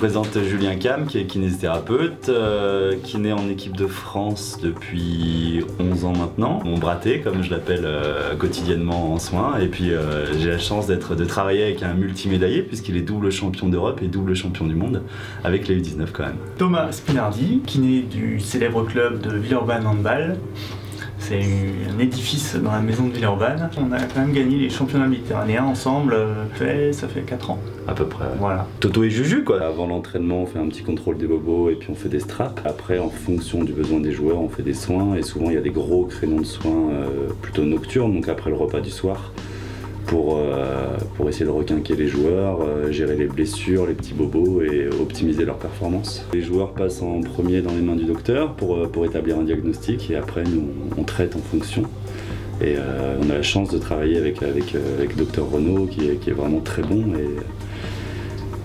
présente Julien Cam, qui est kinésithérapeute, kiné en équipe de France depuis 11 ans maintenant. Mon braté, comme je l'appelle quotidiennement en soins. Et puis j'ai la chance de travailler avec un multimédaillé, puisqu'il est double champion d'Europe et double champion du monde, avec les U19 quand même. Thomas Spinardi, kiné du célèbre club de Villeurbanne Handball. C'est un édifice dans la maison de Villeurbanne. On a quand même gagné les championnats méditerranéens ensemble, ça fait 4 ans. À peu près. Voilà. Toto et Juju quoi. Avant l'entraînement, on fait un petit contrôle des bobos et puis on fait des straps. Après, en fonction du besoin des joueurs, on fait des soins et souvent il y a des gros créneaux de soins plutôt nocturnes, donc après le repas du soir, pour essayer de requinquer les joueurs, gérer les blessures, les petits bobos et optimiser leur performance. Les joueurs passent en premier dans les mains du docteur pour établir un diagnostic et après nous on traite en fonction. Et on a la chance de travailler avec Dr Renaud qui est vraiment très bon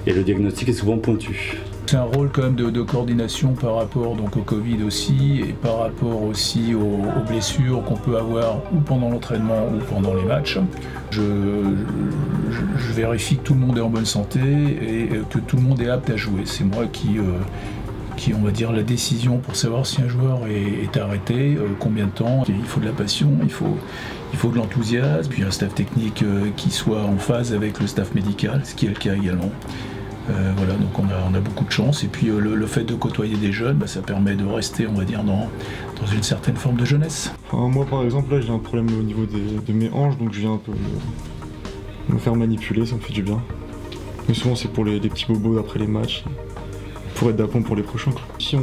et le diagnostic est souvent pointu. C'est un rôle quand même de coordination par rapport donc, au Covid aussi et par rapport aussi aux blessures qu'on peut avoir ou pendant l'entraînement ou pendant les matchs. Je vérifie que tout le monde est en bonne santé et que tout le monde est apte à jouer. C'est moi qui on va dire, la décision pour savoir si un joueur est arrêté, combien de temps. Il faut de la passion, il faut de l'enthousiasme, puis un staff technique qui soit en phase avec le staff médical, ce qui est le cas également. Voilà, donc on a beaucoup de chance et puis le fait de côtoyer des jeunes, ça permet de rester, on va dire, dans une certaine forme de jeunesse. Enfin, moi par exemple là j'ai un problème au niveau de mes hanches, donc je viens un peu me faire manipuler, ça me fait du bien. Mais souvent c'est pour les petits bobos après les matchs, pour être d'aplomb pour les prochains. Ici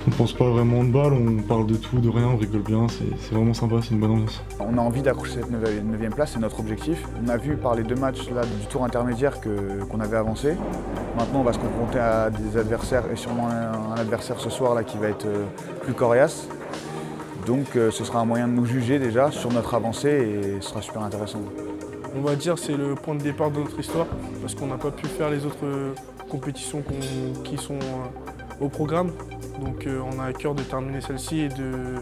on pense pas vraiment de balle, on parle de tout, de rien, on rigole bien, c'est vraiment sympa, c'est une bonne ambiance. On a envie d'accrocher cette 9e place, c'est notre objectif. On a vu par les 2 matchs là, du tour intermédiaire qu'on avait avancé. Maintenant on va se confronter à des adversaires et sûrement un adversaire ce soir là, qui va être plus coriace. Donc ce sera un moyen de nous juger déjà sur notre avancée et ce sera super intéressant. On va dire c'est le point de départ de notre histoire parce qu'on n'a pas pu faire les autres compétitions qui sont au programme. Donc on a à cœur de terminer celle-ci et de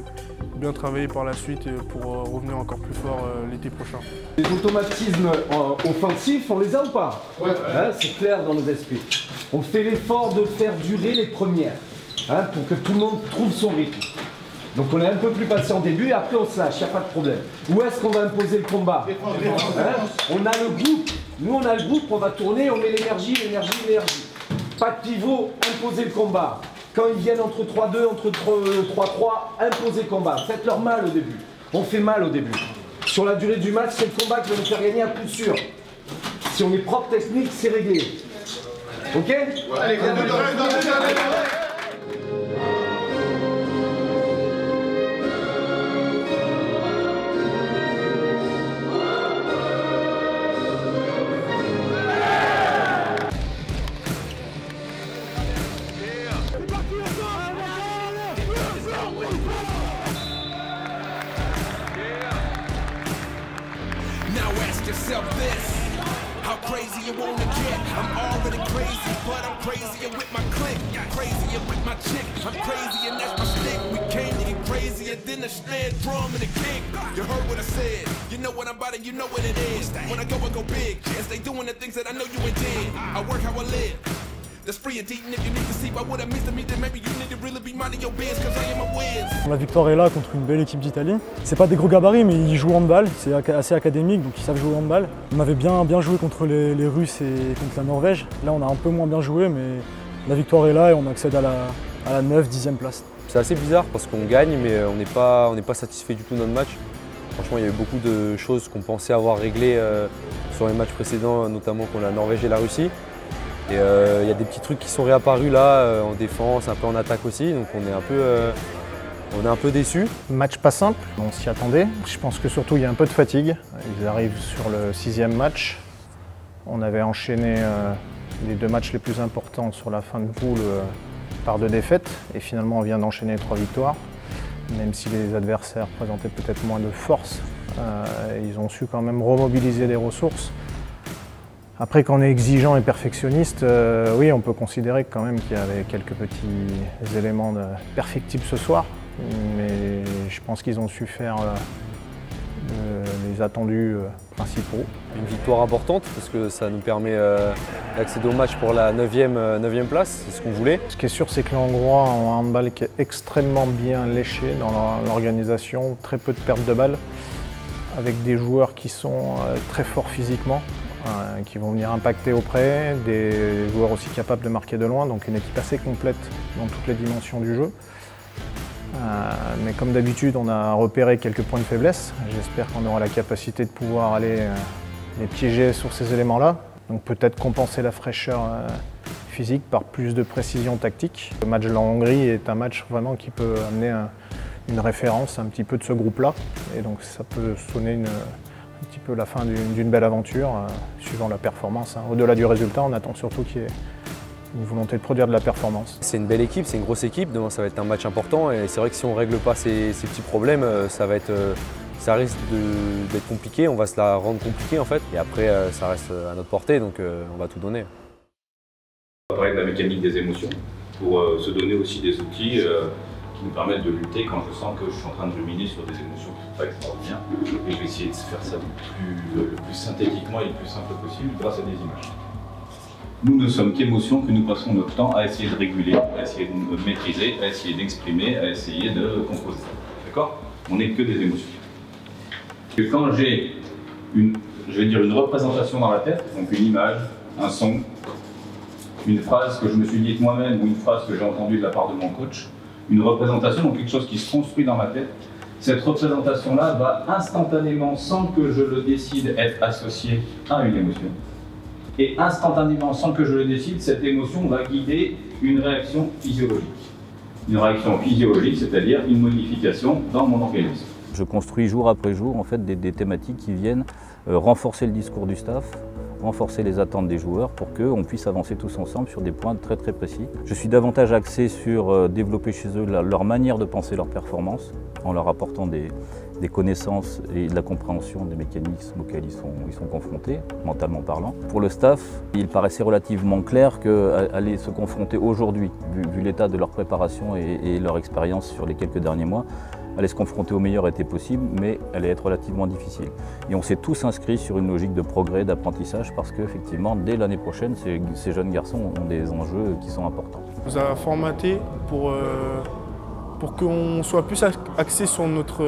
bien travailler par la suite pour revenir encore plus fort l'été prochain. Les automatismes offensifs, on les a ou pas? Ouais. Hein, c'est clair dans nos esprits. On fait l'effort de faire durer les premières, hein, pour que tout le monde trouve son rythme. Donc on est un peu plus patient au début et après on se lâche, il n'y a pas de problème. Où est-ce qu'on va imposer le combat, hein? On a le groupe, nous on a le groupe, on va tourner, on met l'énergie. Pas de pivot, imposer le combat. Quand ils viennent entre 3-2, entre 3-3, imposer le combat. Faites-leur mal au début. On fait mal au début. Sur la durée du match, c'est le combat qui va nous faire gagner à coup sûr. Si on est propre technique, c'est réglé. Ok? Allez, Now ask yourself this, how crazy you wanna get? I'm already crazy, but I'm crazier with my clique, crazier with my chick, I'm crazy and that's my stick. We came to get crazier than the snare drum and the kick. You heard what I said, you know what I'm about and you know what it is. When I go big, and stay doing the things that I know you ain't did. I work how I live. La victoire est là contre une belle équipe d'Italie. C'est pas des gros gabarits mais ils jouent au handball, c'est assez académique donc ils savent jouer au handball. On avait bien joué contre les Russes et contre la Norvège. Là on a un peu moins bien joué mais la victoire est là et on accède à la 9-10e place. C'est assez bizarre parce qu'on gagne mais on n'est pas satisfait du tout de notre match. Franchement il y a eu beaucoup de choses qu'on pensait avoir réglées sur les matchs précédents, notamment contre la Norvège et la Russie. Et il y a des petits trucs qui sont réapparus là, en défense, un peu en attaque aussi, donc on est un peu déçus. Match pas simple, on s'y attendait. Je pense que surtout il y a un peu de fatigue. Ils arrivent sur le 6e match. On avait enchaîné les 2 matchs les plus importants sur la fin de poule par 2 défaites. Et finalement on vient d'enchaîner 3 victoires. Même si les adversaires présentaient peut-être moins de force, ils ont su quand même remobiliser les ressources. Après, quand on est exigeant et perfectionniste, oui, on peut considérer quand même qu'il y avait quelques petits éléments perfectibles ce soir. Mais je pense qu'ils ont su faire les attendus principaux. Une victoire importante parce que ça nous permet d'accéder au match pour la 9e place, c'est ce qu'on voulait. Ce qui est sûr, c'est que les Hongrois ont un handball qui est extrêmement bien léché dans l'organisation, très peu de pertes de balles, avec des joueurs qui sont très forts physiquement, qui vont venir impacter auprès, des joueurs aussi capables de marquer de loin, donc une équipe assez complète dans toutes les dimensions du jeu. Mais comme d'habitude, on a repéré quelques points de faiblesse. J'espère qu'on aura la capacité de pouvoir aller les piéger sur ces éléments-là. Donc peut-être compenser la fraîcheur physique par plus de précision tactique. Le match de la Hongrie est un match vraiment qui peut amener une référence un petit peu de ce groupe-là. Et donc ça peut sonner un petit peu la fin d'une belle aventure, suivant la performance. Au-delà du résultat, on attend surtout qu'il y ait une volonté de produire de la performance. C'est une belle équipe, c'est une grosse équipe, demain ça va être un match important et c'est vrai que si on ne règle pas ces petits problèmes, ça risque d'être compliqué, on va se la rendre compliquée en fait et après ça reste à notre portée donc on va tout donner. On va parler de la mécanique des émotions pour se donner aussi des outils qui nous permettent de lutter quand je sens que je suis en train de ruminer sur des émotions qui ne sont pas extraordinaires et je vais essayer de faire ça le plus synthétiquement et le plus simple possible grâce à des images. Nous ne sommes qu'émotions que nous passons notre temps à essayer de réguler, à essayer de maîtriser, à essayer d'exprimer, à essayer de composer. D'accord? On n'est que des émotions. Et quand j'ai une représentation dans la tête, donc une image, un son, une phrase que je me suis dite moi-même ou une phrase que j'ai entendue de la part de mon coach, une représentation, donc quelque chose qui se construit dans ma tête, cette représentation-là va instantanément, sans que je le décide, être associée à une émotion. Et instantanément, sans que je le décide, cette émotion va guider une réaction physiologique. Une réaction physiologique, c'est-à-dire une modification dans mon organisme. Je construis jour après jour en fait, des thématiques qui viennent renforcer le discours du staff, renforcer les attentes des joueurs pour qu'on puisse avancer tous ensemble sur des points très très précis. Je suis davantage axé sur développer chez eux leur manière de penser leur performance en leur apportant des connaissances et de la compréhension des mécanismes auxquels ils sont confrontés, mentalement parlant. Pour le staff, il paraissait relativement clair qu'aller se confronter aujourd'hui, vu l'état de leur préparation et leur expérience sur les quelques derniers mois, aller se confronter au meilleur était possible, mais allait être relativement difficile. Et on s'est tous inscrits sur une logique de progrès, d'apprentissage, parce qu'effectivement, dès l'année prochaine, ces jeunes garçons ont des enjeux qui sont importants. On nous a formaté pour qu'on soit plus axé sur notre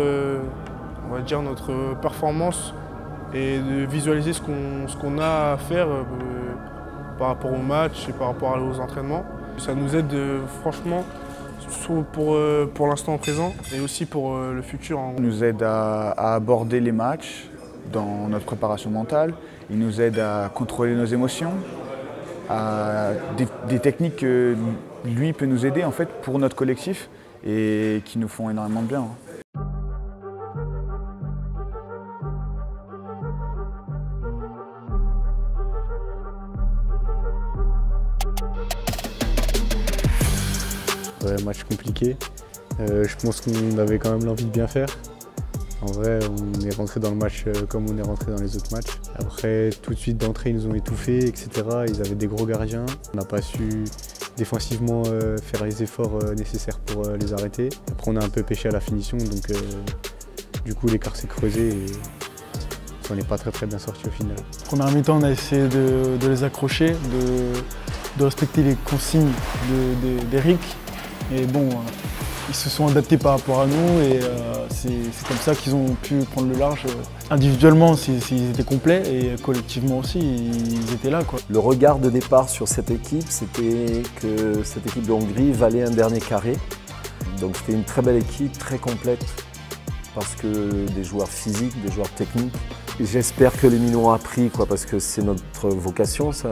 performance et de visualiser ce qu'on a à faire par rapport au match et par rapport aux entraînements. Ça nous aide franchement pour l'instant présent et aussi pour le futur. Il nous aide à aborder les matchs dans notre préparation mentale. Il nous aide à contrôler nos émotions, à des techniques que lui peut nous aider en fait pour notre collectif et qui nous font énormément de bien. Ouais, match compliqué. Je pense qu'on avait quand même l'envie de bien faire. En vrai, on est rentré dans le match comme on est rentré dans les autres matchs. Après, tout de suite d'entrée, ils nous ont étouffés, etc. Ils avaient des gros gardiens. On n'a pas su défensivement faire les efforts nécessaires pour les arrêter. Après, on a un peu pêché à la finition, donc du coup, l'écart s'est creusé et on n'est pas très bien sorti au final. Première mi-temps, on a essayé de les accrocher, de respecter les consignes d'Eric. Et bon, ils se sont adaptés par rapport à nous et c'est comme ça qu'ils ont pu prendre le large. Individuellement, ils étaient complets et collectivement aussi, ils étaient là, quoi. Le regard de départ sur cette équipe, c'était que cette équipe de Hongrie valait un dernier carré. Donc c'était une très belle équipe, très complète, parce que des joueurs physiques, des joueurs techniques. J'espère que les Minots ont appris, parce que c'est notre vocation, ça,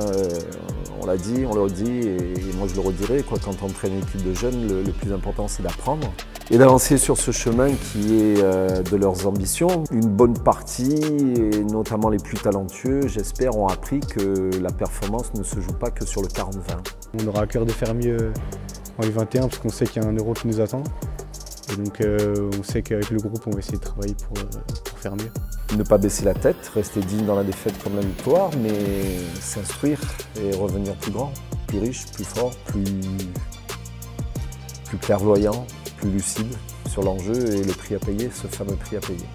on l'a dit, on le redit, et moi je le redirai, quand on entraîne une équipe de jeunes, le plus important c'est d'apprendre et d'avancer sur ce chemin qui est de leurs ambitions. Une bonne partie, et notamment les plus talentueux, j'espère, ont appris que la performance ne se joue pas que sur le 40-20. On aura à cœur de faire mieux en U21 parce qu'on sait qu'il y a un Euro qui nous attend. Et donc on sait qu'avec le groupe, on va essayer de travailler pour faire mieux. Ne pas baisser la tête, rester digne dans la défaite comme la victoire, mais s'instruire et revenir plus grand, plus riche, plus fort, plus clairvoyant, plus lucide sur l'enjeu et le prix à payer, ce fameux prix à payer.